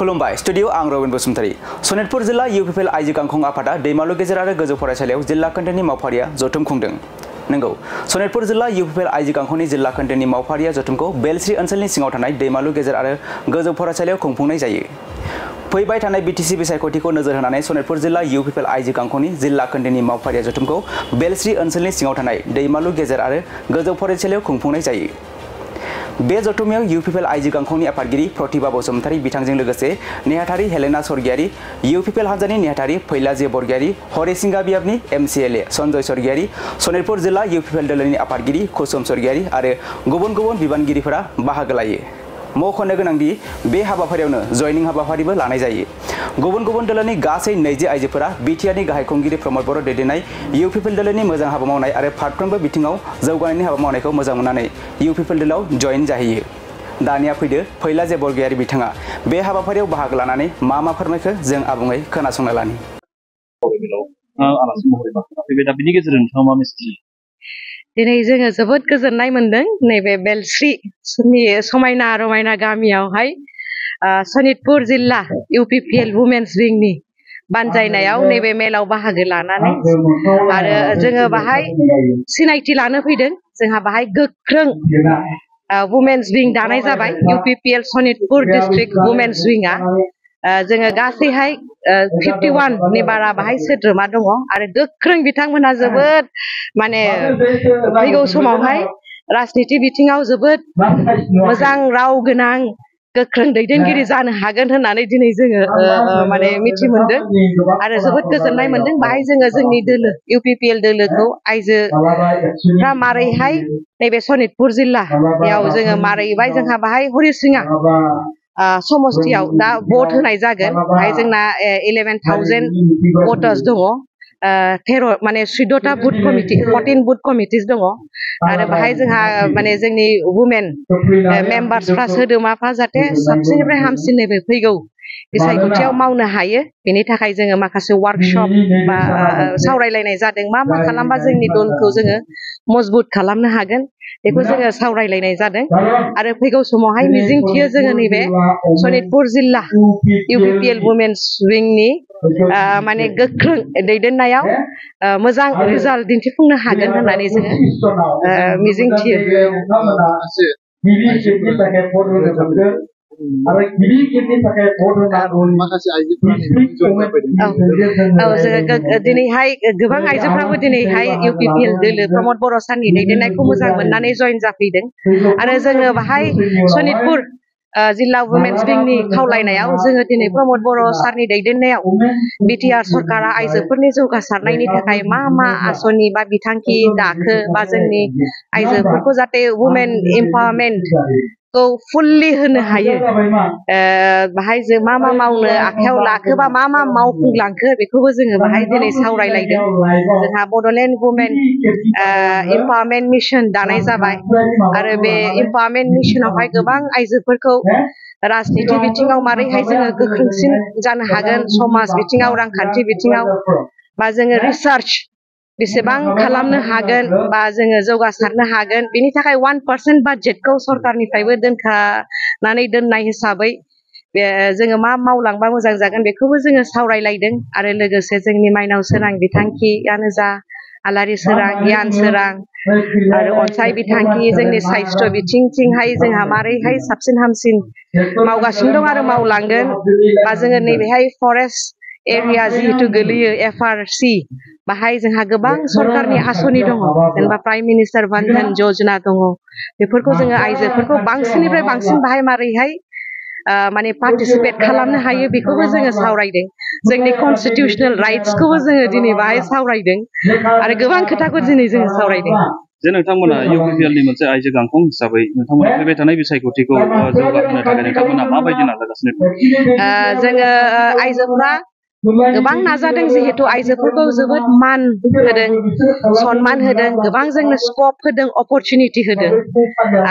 खुलुमबाय स्टुडियो आं रबिन बसुमतारी सनितपुर जिल्ला इउपिपिएल आइजो गांखं आफादा दैमालु गेजेर आरो गोजौ फरायसालियाव जिल्ला खोन्दोनि मावफारिया जथुम खुंदों। नंगौ सनितपुर जिल्ला इउपिपिएल आइजो गांखंनि जिल्ला खोन्दोनि मावफारिया जथुमखौ बेलश्री ओनसोलनि सिङाव थानाय दैमालु गेजेर आरो गोजौ फरायसालियाव खुंफुंनाय जायो। फैबाय थानाय बिटिसि बिसायख'थिखौ नोजोर होनानै सनितपुर जिल्ला इउपिपिएल आइजो गांखंनि जिल्ला खोन्दोनि मावफारिया जथुमखौ बेलश्री ओनसोलनि सिङाव थानाय दैमालु गेजेर आरो गोजौ फरायसालियाव खुंफुंनाय जायो। बे जथुमायाव इउपिपिएल आइजो गांखंनि आफादगिरि प्रतिभा बसुमतारी बिथांजों लोगोसे नेहाथारि हेलेना स्वर्गियारी, इउपिपिएल हान्जानि नेहाथारि फैलाजी बरगयारी, हरिसिंगा बियाबनि एमसिएलए सन्जय स्वर्गियारी, सनितपुर जिल्ला इउपिपिएल दोलोनि आफादगिरि कुसुम स्वर्गियारी आरो गुबुन गुबुन बिबानगिरिफोरा बाहागो लायो। मख'नो गोनांदि बे हाबाफारियावनो जयनिं हाबाफारिबो लानाय जायो। गुबुन गुबुन दोलोनि गासै 20 आइजोफोरा बिटिआरनि गाहाय खुंगिरि प्रमद बर' दैदेननाय इउपिपिएल दोलोनि मोजां हाबा मावनाय आरो फारफ्रोमबो बिथिङाव जौगानायनि हाबा मावनायखौ मोजां मोननानै इउपिपिएल दोलोआव जयेन जाहैयो। दानिया फैदो फैलाजी बरगयारी बिथाङा बे हाबाफारियाव बाहागो लानानै मा फोरमायखो जों आबुङै खोनासंना लानि। दिनै जोङो जोबोद गोजोननाय मोनदों नैबे बेलश्रीनि समायना रमायना गामियावहाय सनितपुर जिल्ला इउपिपिएल वुमेन्स विंनि बानजायनायाव नैबे मेलाव बाहागो लानानै आरो जोङो बाहाय सिनायथि लानो फैदों। जोंहा बाहाय गोख्रों वुमेन्स विं दानाय जाबाय इउपिपिएल सनितपुर डिस्ट्रिक्ट वुमेन्स विंआ। जोङो गासैहाय 51 नि बारा बाहाय सोद्रोमा दङ आरो गोख्रों बिथांमोनहा जोबोद माने फैगौ समावहाय राजनिति बिथिङाव जोबोद मोजां राव गोनां गोख्रों दैदेनगिरि जानो हागोन होननानै दिनै जोङो माने मिथि मोनदों आरो जोबोद गोजोननाय मोनदों। बाहाय जोङो जोंनि दोलो इउपिपिएल दोलोखौ आइजोफ्रा मारैहाय नैबे सनितपुर जिल्लायाव जोङो मारैबाय जोंहा बाहाय हरिसिङा समस्तियाव दा भट होनाय जागोन। बाहाय जोंना 11,000 भटार्स दङ। 13 माने 14टा बुथ कमिटि 14 बुथ कमिटिस दङ आरो बाहाय जोंहा माने जोंनि वुमेन मेम्बार्सफ्रा सोद्रोमाफ्रा जाहाथे साबसिननिफ्राय हामसिन नैबे फैगौ बिसायख'थियाव मावनो हायो बेनि थाखाय जोङो माखासे वार्कशप बा सावरायलायनाय जादों। मा खालामबा जोंनि दलखौ जोङो मजबुत खालामनो हागोन बेखौ जोङो सावरायलायनाय जादों आरो फैगौ समावहाय मिजिंथियो जोङो नैबे सनितपुर जिल्ला इउपिपिएल वुमेन्स विंनि माने गोख्रों दैदेननायाव मोजां रिजाल्ट दिन्थिफुंनो हागोन होननानै जोङो मिजिंथियो। दिनैहाय गोबां आइजोफ्राबो दिनैहाय इउपिपिएल दोलो प्रमद बर' सारनि दैदेननायखौ मोजां मोननानै जयेन जाफैदों आरो जोङो बाहाय सनितपुर जिल्ला वुमेन्स विंनि खावलायनायाव जोङो दिनै प्रमद बर' सारनि दैदेननायाव बिटिआर सरकारा आइजोफोरनि जौगासारनायनि थाखाय मा आसनि बा बिथांखि दाखो बा जोंनि आइजोफोरखौ जाहाथे वुमेन एम्पावारमेन्टखौ फुल्लि होनो हायो बाहाय जों मा मावनो आखायाव लाखो बा मा मावफुंलांखो बेखौबो जोङो बाहाय दिनै सावरायलायदों। जोंहा बड'लेण्ड वुमेन एम्पावारमेन्ट मिशन दानाय जाबाय आरो बे एम्पावारमेन्ट मिशनावहाय गोबां आइजोफोरखौ राजनिति बिथिङाव मारैहाय जोङो गोख्रोंसिन जानो हागोन, समाज बिथिङाव रांखान्थि बिथिङाव बा जोङो रिसार्च बेसेबां खालामनो हागोन बा जोङो जौगासारनो हागोन बेनि थाखाय 1% बाजेटखौ सरकारनिफ्रायबो दोनखानानै दोननाय हिसाबै जोङो मा मावलांबा मोजां जागोन बेखौबो जोङो सावरायलायदों आरो लोगोसे जोंनि माइनाव सोरां बिथांखियानो जा आलारि सोरां गियान सोरां आरो अनसाय बिथांखि जोंनि साइस्थ' बिथिंथिंहाय जोंहा मारैहाय साबसिन हामसिन मावगासिनो दं आरो मावलांगोन बा जोङो नैबेहाय फरेस्ट एरिया जिहेतु गोलैयो एफआरसि बाहाय जोंहा गोबां सरकारनि आसनि दङ जेनेबा प्राइम मिनिस्टार वन धन योजना दङ बेफोरखौ जोङो आइजोफोरखौ बांसिननिफ्राय बांसिन बाहाय मारैहाय माने पार्टिसिपेट खालामनो हायो बेखौबो जोङो सावरायदों। जोंनि कनस्टिटिउसनेल राइट्सखौबो जोङो दिनै बाहाय सावरायदों आरो गोबां खोथाखौ दिनै जोङो सावरायदों। जे नोंथांमोना इउपिपिएलनि मोनसे आइजो गांखं हिसाबै नोंथांमोना फैबाय थानाय बिसायख'थिखौ जौगाहोनो थाखाय नोंथांमोना माबायदि नाजागासिनो दं? जोङो आइजोफ्रा गोबां नाजादों जिहेतु आइजोफोरखौ जोबोद मान होदों सन्मान होदों गोबां जोंनो स्कप होदों अपरचुनिटि होदों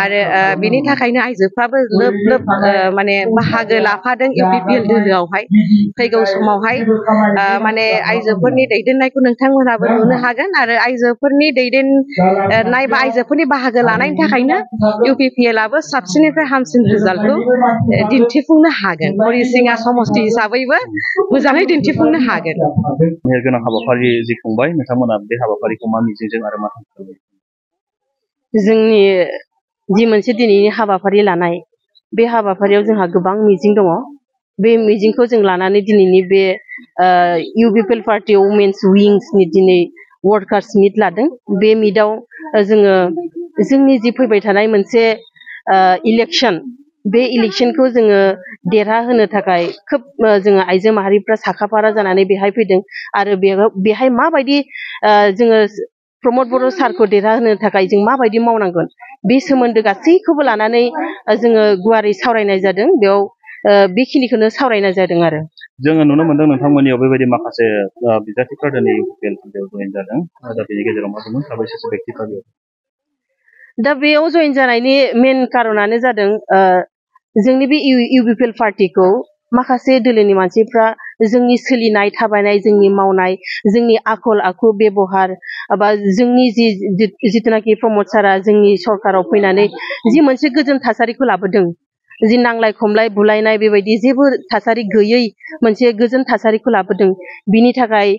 आरो बिनि थाखायनो आइजोफ्राबो लोब लोब माने बाहागो लाफादों इउपिपिएल दोलोआवहाय फैगौ समावहाय माने आइजोफोरनि दैदेननायखौ नोंथांमोनाबो नुनो हागोन आरो आइजोफोरनि दैदेननाय बा आइजोफोरनि बाहागो लानायनि थाखायनो इउपिपिएलआबो साबसिननिफ्राय हामसिन रिजाल्टखौ दिन्थिफुंनो हागोन हरिसिङा समष्टि हिसाबैबो मोजाङै दिन्थिफुंनो हागोन मेहेरगोनां हाबाफारि जि खुंबाय नोंथांमोना बे हाबाफारिखौ मा मिजिंजों आरो मा थांखिजों जोंनि जि मोनसे दिनैनि हाबाफारि लानाय बे हाबाफारियाव जोंहा गोबां मिजिं दङ बे मिजिंखौ जों लानानै दिनैनि बे इउपिपिएल पार्टी वुमेन्स विंसनि दिनै वर्कार्स मिट लादों बे मिटआव जोङो जोंनि जि फैबाय थानाय मोनसे इलेक्शन बे इलेक्शनखौ जोङो देरहाहोनो थाखाय खोब जोङो आइजो माहारिफ्रा साखाफारा जानानै बेहाय फैदों आरो बेहाय माबायदि जोङो प्रमद बर' सारखौ देरहाहोनो थाखाय जों माबायदि मावनांगोन बे सोमोन्दो गासैखौबो लानानै जोङो गुवारै सावरायनाय जादों बेयाव बेखिनिखौनो सावरायनाय जादों आरो जोङो नुनो मोनदों नोंथांमोननियाव बेबायदि माखासे बिजाथिफोरा दिनै इउपिपिएल जयेन जादों दा बेनि गेजेराव मा दङ साबैसे बेक्तिफ्रा दा बेयाव जयेन जानायनि मेन कारनानो जादों जोंनि बे इउपिपिएल पार्टीखौ माखासे दोलोनि मानसिफ्रा जोंनि सोलिनाय थाबायनाय जोंनि मावनाय जोंनि आखल आखु बेबहार बा जोंनि जिथुनाखि प्रमद सारा जोंनि सरकाराव फैनानै जि मोनसे गोजोन थासारिखौ लाबोदों जि नांलाय खमलाय बुलायनाय बेबायदि जेबो थासारि गैयै मोनसे गोजोन थासारिखौ लाबोदों बिनि थाखाय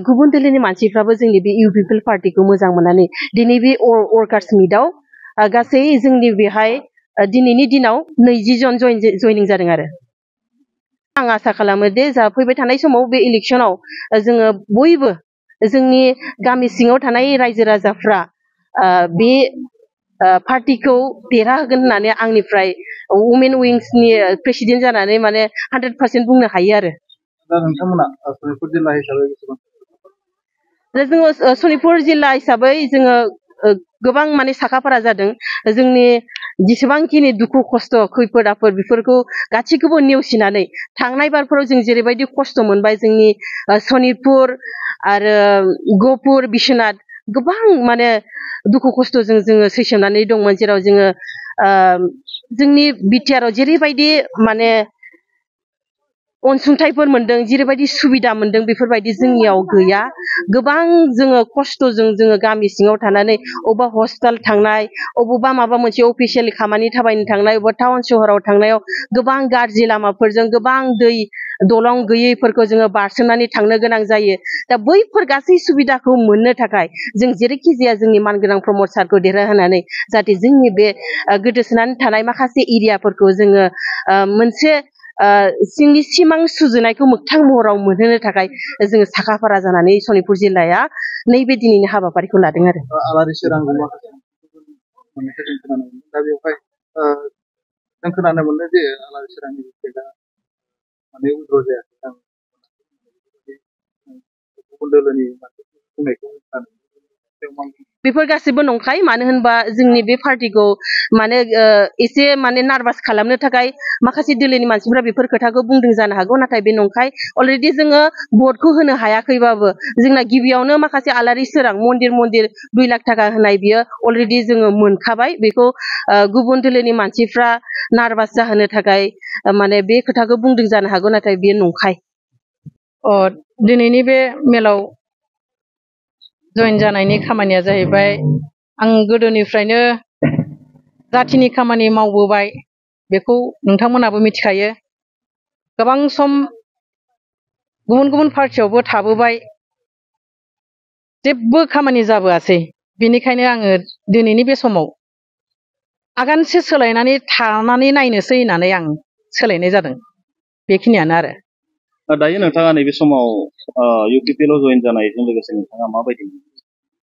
गुबुन दोलोनि मानसिफ्राबो जोंनि बे इउपिपिएल पार्टीखौ मोजां मोननानै दिनै बे वर्कार्स मिटआव गासै जोंनि बेहाय दिनैनि दिनाव 20 जन जयनिं जादों आरो आं आसा खालामो दे जा फैबाय थानाय समाव बे इलेक्शनाव जोङो बयबो जोंनि गामि सिङाव थानाय रायजो राजाफ्रा बे पार्टीखौ देरहाहोगोन होननानै आंनिफ्राय वुमेन विंसनि प्रेसिडेन्ट जानानै माने 100% बुंनो हायो आरो दा नोंथांमोना सनितपुर जिल्ला हिसाबै जोङो सनितपुर जिल्ला हिसाबै जोङो गोबां माने साखाफारा जादों जोंनि जेसेबांखिनि दुखु खस्थ खैफोद आफोद बेफोरखौ गासैखौबो नेवसिनानै थांनाय बारफोराव जों जेरैबायदि खस्थ मोनबाय जोंनि सनितपुर आरो गहपुर बिश्वनाथ गोबां माने दुखु खस्थजों जोङो सैसोमनानै दंमोन जेराव जोङो जोंनि बिटिआरआव जेरैबायदि माने अनसुंथाइफोर मोनदों जेरैबायदि सुबिदा मोनदों बेफोरबायदि जोंनियाव गैया गोबां जोङो खस्थजों जोङो गामि सिङाव थानानै अबेबा हस्पिटाल थांनाय अबेबा माबा मोनसे अफिसियेल खामानि थाबायनो थांनाय अबेबा टाउन सहराव थांनायाव गोबां गाज्रि लामाफोरजों गोबां दै दलं गैयैफोरखौ जोङो बारसोमनानै थांनो गोनां जायो दा बैफोर गासै सुबिदाखौ मोननो थाखाय जों जेरैखि जाया जोंनि मानगोनां प्रमद सारखौ देरहाहोनानै जाहाथे जोंनि बे गोदोसोनानै थानाय माखासे एरियाफोरखौ जोङो मोनसे जोंनि सिमां सुजुनायखौ मोगथां महराव मोनहोनो थाखाय जोङो साखाफारा जानानै सनितपुर जिल्लाया नैबे दिनैनि हाबाफारिखौ लादों आरो आलारि सोरां माखासे दा बेवहाय जों खोनानो मोनो जे आलारि सोरांनि दा माने उद्र जायाखै गुबुन दोलोनि बुंनायखौ बेफोर गासिबो नंखाय मानो होनबा जोंनि बे पार्टीखौ माने एसे माने नार्भास खालामनो थाखाय माखासे दोलोनि मानसिफोरा बेफोर खोथाखौ बुंदों जानो हागौ नाथाय बे नंखाय अलरेडि जोङो भटखौ होनो हायाखैबाबो जोंना गिबियावनो माखासे आलारि सोरां मन्दिर 2 लाख थाखा होनाय बियो अलरेडि जोङो मोनखाबाय बेखौ गुबुन दोलोनि मानसिफ्रा नार्भास जाहोनो थाखाय माने बे खोथाखौ बुंदों जानो हागौ नाथाय बे नंखाय दिनैनि बे मेलाव जयेन जानायनि खामानिया जाहैबाय आं गोदोनिफ्रायनो जाथिनि खामानि मावबोबाय बेखौ नोंथांमोनाबो मिथिखायो गोबां सम गुबुन पार्टीयावबो थाबोबाय जेबो खामानि जाबोआसै बेनिखायनो आङो दिनैनि बे समाव आगानसे सोलायनानै थानानै नायनोसै होननानै आं सोलायनाय जादों बेखिनियानो आरो दायो नोंथाङा नैबे समाव इउपिपिएलआव जयेन जानायजों लोगोसे नोंथाङा माबायदि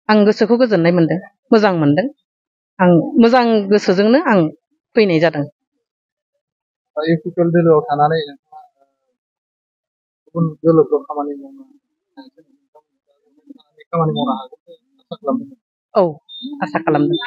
आं गोसोखौ गोजोननाय मोनदों मोजां मोनदों आं मोजां गोसोजोंनो आं फैनाय जादों इउपिपिएल दोलोआव थानानै गुबुन दोलोफ्राव खामानि मावनो हागोन आसा खालामदों औ आसा खालामदों